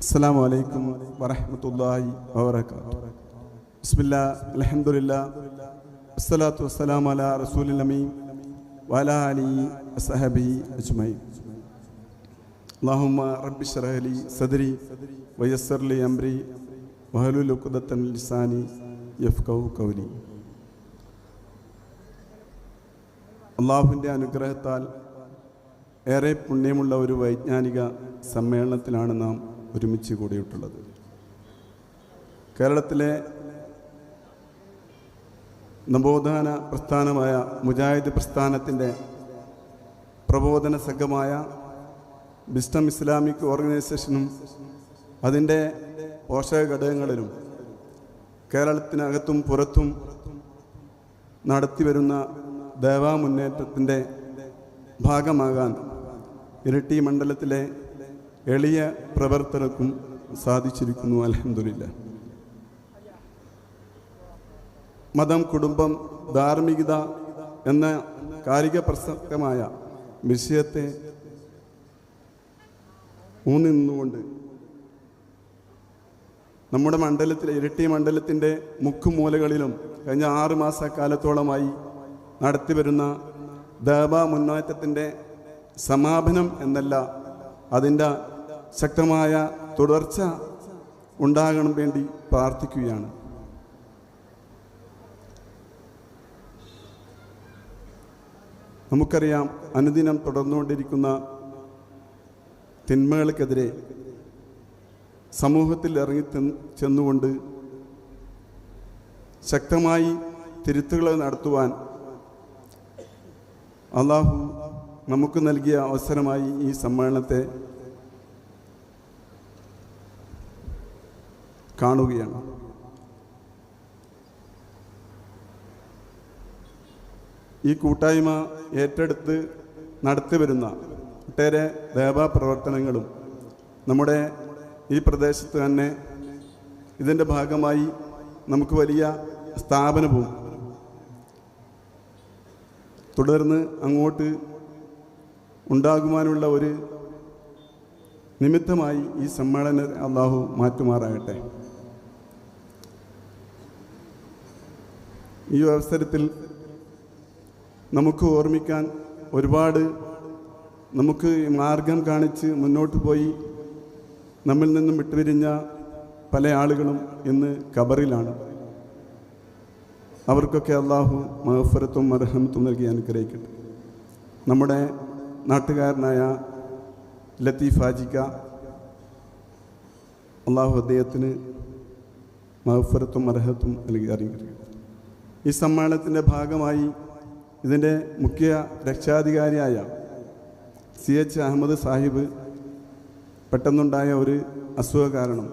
അസ്സലാമു അലൈക്കും വറഹ്മത്തുള്ളാഹി വബറകാതുഹു. ബിസ്മില്ലാഹ് അൽഹംദുലില്ലാഹ് വസ്സലാത്തു വസ്സലാമു അലാ റസൂലിൽ അമീൻ വഅലാ ആലിഹി വസഹബിഹി അജ്മഈൻ. അല്ലാഹുമ്മ റബ്ബി ഇശ്റഹ് ലി സദ്രി വയസ്സിർ ലി അംരി വഹ്ലുൽ ഉഖ്ദത്തൻ മിൻ ലിസാനി യഫ്ഖഹു ഖൗലി. അല്ലാഹുവിൻ്റെ അനുഗ്രഹത്താൽ ഏറെ പുണ്യമുള്ള ഒരു വൈജ്ഞാനിക സമ്മേളനത്തിലാണ് നാം ഒരുമിച്ച് കൂടിയിട്ടുള്ളത്. കേരളത്തിലെ നവോത്ഥാന പ്രസ്ഥാനമായ മുജാഹിദ് പ്രസ്ഥാനത്തിൻ്റെ പ്രബോധന സംഘമായ വിസ്ഡം ഇസ്ലാമിക് ഓർഗനൈസേഷനും അതിൻ്റെ പോഷക ഘടകങ്ങളിലും കേരളത്തിനകത്തും പുറത്തും നടത്തിവരുന്ന ദേവാ മുന്നേറ്റത്തിൻ്റെ ഭാഗമാകാൻ ഇരിട്ടി മണ്ഡലത്തിലെ എളിയ പ്രവർത്തകർക്കും സാധിച്ചിരിക്കുന്നു. അൽഹംദുലില്ലാഹ്. മതം, കുടുംബം, ധാർമ്മികത എന്ന കാലിക പ്രസക്തമായ വിഷയത്തെ ഊന്നി നിന്നുകൊണ്ട് നമ്മുടെ മണ്ഡലത്തിലെ ഇരിട്ടി മണ്ഡലത്തിൻ്റെ മുക്കുമൂലകളിലും കഴിഞ്ഞ 6 മാസക്കാലത്തോളമായി നടത്തിവരുന്ന ദഅവ മുന്നേറ്റത്തിൻ്റെ സമാപനം എന്നല്ല, അതിൻ്റെ ശക്തമായ തുടർച്ച ഉണ്ടാകണം വേണ്ടി പ്രാർത്ഥിക്കുകയാണ്. നമുക്കറിയാം, അനുദിനം തുടർന്നുകൊണ്ടിരിക്കുന്ന തിന്മകൾക്കെതിരെ സമൂഹത്തിൽ ഇറങ്ങി ചെന്നുകൊണ്ട് ശക്തമായി തിരുത്തുകൾ നടത്തുവാൻ അള്ളാഹു നമുക്ക് നൽകിയ അവസരമായി ഈ സമ്മേളനത്തെ കാണുകയാണ്. ഈ കൂട്ടായ്മ ഏറ്റെടുത്ത് നടത്തിവരുന്ന ഒട്ടേറെ ദേവാ പ്രവർത്തനങ്ങളും നമ്മുടെ ഈ പ്രദേശത്ത് തന്നെ ഇതിൻ്റെ ഭാഗമായി നമുക്ക് വലിയ സ്ഥാപനവും തുടർന്ന് അങ്ങോട്ട് ഉണ്ടാകുവാനുള്ള ഒരു നിമിത്തമായി ഈ സമ്മേളനം അള്ളാഹു മാറ്റുമാറാകട്ടെ. ഈ അവസരത്തിൽ നമുക്ക് ഓർമ്മിക്കാൻ ഒരുപാട് നമുക്ക് മാർഗം കാണിച്ച് മുന്നോട്ട് പോയി നമ്മിൽ നിന്നും വിട്ടുപിരിഞ്ഞ പല ആളുകളും ഇന്ന് ഖബറിലാണ്. അവർക്കൊക്കെ അള്ളാഹു മഗ്ഫിറത്തും മർഹമത്തും നൽകി അനുഗ്രഹിക്കട്ടെ. നമ്മുടെ നാട്ടുകാരനായ ലത്തീഫ് ഹാജിക്ക, അള്ളാഹു അദ്ദേഹത്തിന് മഗ്ഫിറത്തും മർഹമത്തും നൽകി അനുഗ്രഹിക്കട്ടെ. ഈ സമ്മേളനത്തിൻ്റെ ഭാഗമായി ഇതിൻ്റെ മുഖ്യ രക്ഷാധികാരിയായ CH അഹമ്മദ് സാഹിബ് പെട്ടെന്നുണ്ടായ ഒരു അസുഖ കാരണം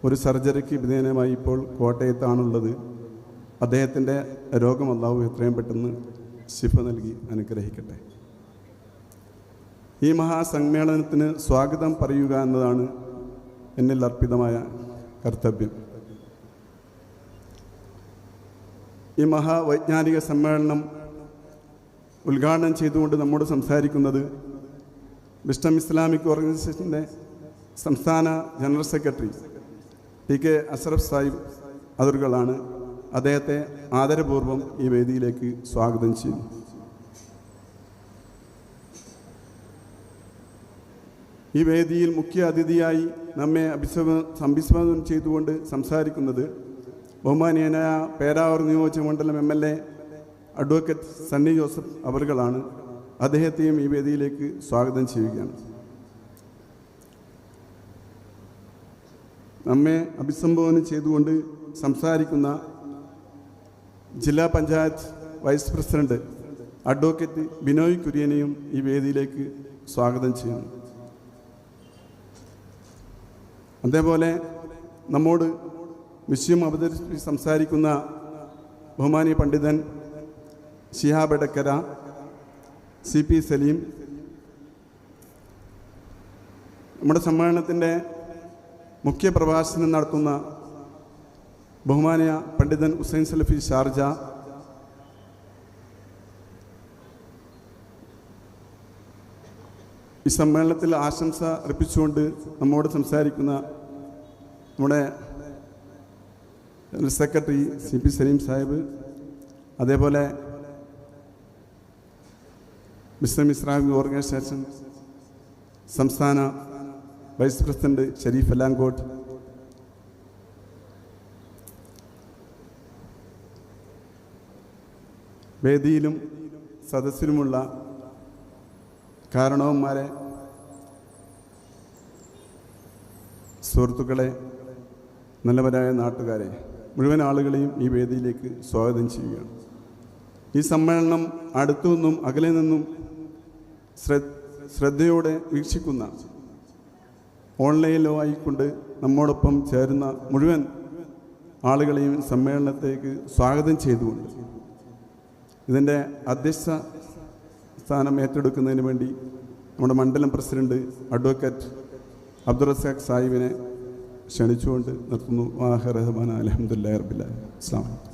ഒരു സർജറിക്ക് വിധേയമായി ഇപ്പോൾ കോട്ടയത്താണുള്ളത്. അദ്ദേഹത്തിൻ്റെ രോഗം അല്ലാഹു എത്രയും പെട്ടെന്ന് ശിഫ നൽകി അനുഗ്രഹിക്കട്ടെ. ഈ മഹാസമ്മേളനത്തിന് സ്വാഗതം പറയുക എന്നതാണ് എന്നിൽ അർപ്പിതമായ കർത്തവ്യം. ഈ മഹാവൈജ്ഞാനിക സമ്മേളനം ഉദ്ഘാടനം ചെയ്തുകൊണ്ട് നമ്മോട് സംസാരിക്കുന്നത് വിസ്ഡം ഇസ്ലാമിക് ഓർഗനൈസേഷൻ്റെ സംസ്ഥാന general secretary TK Ashraf Sahib അവറുകളാണ്. അദ്ദേഹത്തെ ആദരപൂർവ്വം ഈ വേദിയിലേക്ക് സ്വാഗതം ചെയ്യുന്നു. ഈ വേദിയിൽ മുഖ്യ അതിഥിയായി നമ്മെ അഭിസംബോധന ചെയ്തുകൊണ്ട് സംസാരിക്കുന്നത് ബഹുമാനീയനായ പേരാവൂർ നിയോജക മണ്ഡലം MLA അഡ്വക്കേറ്റ് സണ്ണി ജോസഫ് അവറുകളാണ്. അദ്ദേഹത്തെയും ഈ വേദിയിലേക്ക് സ്വാഗതം ചെയ്യുകയാണ്. നമ്മെ അഭിസംബോധന ചെയ്തുകൊണ്ട് സംസാരിക്കുന്ന ജില്ലാ panchayat vice president advocate Binoy കുര്യനെയും ഈ വേദിയിലേക്ക് സ്വാഗതം ചെയ്യുന്നു. അതേപോലെ നമ്മോട് വിഷയം അവതരിപ്പിച്ച് സംസാരിക്കുന്ന ബഹുമാനീയ പണ്ഡിതൻ ശിഹാബ് എടക്കര, CP സലീം, നമ്മുടെ സമ്മേളനത്തിൻ്റെ മുഖ്യ പ്രഭാഷണം നടത്തുന്ന ബഹുമാനീയ പണ്ഡിതൻ ഹുസൈൻ സലഫി ഷാർജ, ഈ സമ്മേളനത്തിൽ ആശംസ അർപ്പിച്ചുകൊണ്ട് നമ്മോട് സംസാരിക്കുന്ന നമ്മുടെ സെക്രട്ടറി CP സലീം സാഹിബ്, അതേപോലെ മുസ്ലിം ഇസ്ലാമിക് ഓർഗനൈസേഷൻ സംസ്ഥാന വൈസ് പ്രസിഡന്റ് ഷരീഫ് അലാങ്കോട്ട്, വേദിയിലും സദസ്സിലുമുള്ള കാരണവന്മാരെ, സുഹൃത്തുക്കളെ, നല്ലവരായ നാട്ടുകാരെ, മുഴുവൻ ആളുകളെയും ഈ വേദിയിലേക്ക് സ്വാഗതം ചെയ്യുകയാണ്. ഈ സമ്മേളനം അടുത്തു നിന്നും അകലെ നിന്നും ശ്രദ്ധയോടെ വീക്ഷിക്കുന്ന, ഓൺലൈനിലോ ആയിക്കൊണ്ട് നമ്മോടൊപ്പം ചേരുന്ന മുഴുവൻ ആളുകളെയും സമ്മേളനത്തേക്ക് സ്വാഗതം ചെയ്തുകൊണ്ട് ഇതിൻ്റെ അധ്യക്ഷ സ്ഥാനം ഏറ്റെടുക്കുന്നതിന് വേണ്ടി നമ്മുടെ മണ്ഡലം പ്രസിഡന്റ് അഡ്വക്കേറ്റ് അബ്ദുൾ റസാഖ് സാഹിബിനെ ക്ഷണിച്ചുകൊണ്ട് നിർത്തുന്നു. വാഹിർ റഹ്മാൻ അൽഹംദുലില്ലാഹി റബ്ബിൽ ആലമീൻ. അസ്സലാമു അലൈക്കും.